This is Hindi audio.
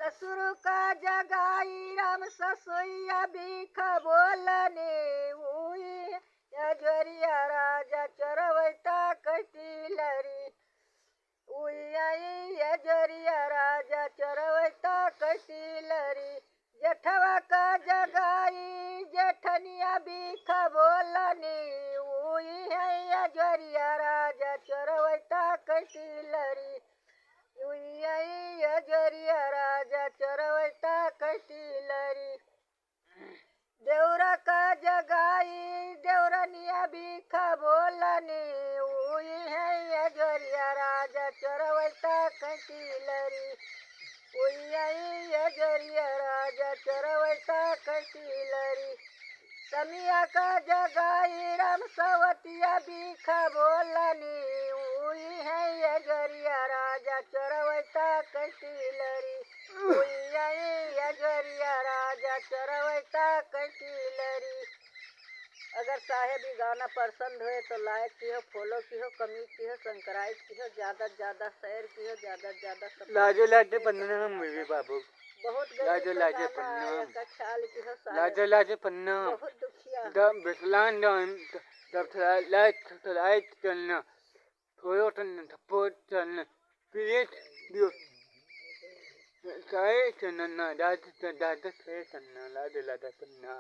ससुर का जगाई राम ससुइया भीख बोलने हुई यजरिया राजा चरवैता कटिलरी उई यजरिया राजा चरवैता कटिलरी जेठवा का जगाई जेठनिया भीख बोलने हुई है यजरिया राजा चरवैता कटिलरी यजरिया राजा चरवैता कटिलरी देवरा का जगाई देवरनिया भीख बोलने हुई है यजरिया राजा चरवैता कटिलरी यजरिया राजा चरवैता कटिलरी समिया का जगाई राम सवतिया भीख बोलनी हुई है यजरिया राजा चरवैता कटिलरी यजरिया राजा चरवैता कटिलरी। अगर साहेब ये गाना पसंद हुए तो लाइक की हो, फॉलो की हो, कमेंट की हो, सब्सक्राइब की हो, ज़्यादा से ज़्यादा शेयर की हो, ज़्यादा से ज़्यादा लाजे लाजे पन्ना मेरे बाबू बहुत लाजे लाजे पन्ना ख्याल की हो लाजे लाजे पन्ना बहुत दुखिया दम बिस्लान दम दब लाइट चलना थोड़ा चलना थप्पो चलना प्लीज दियो साए चलना दादा से चलना लाजे लाजे पन्ना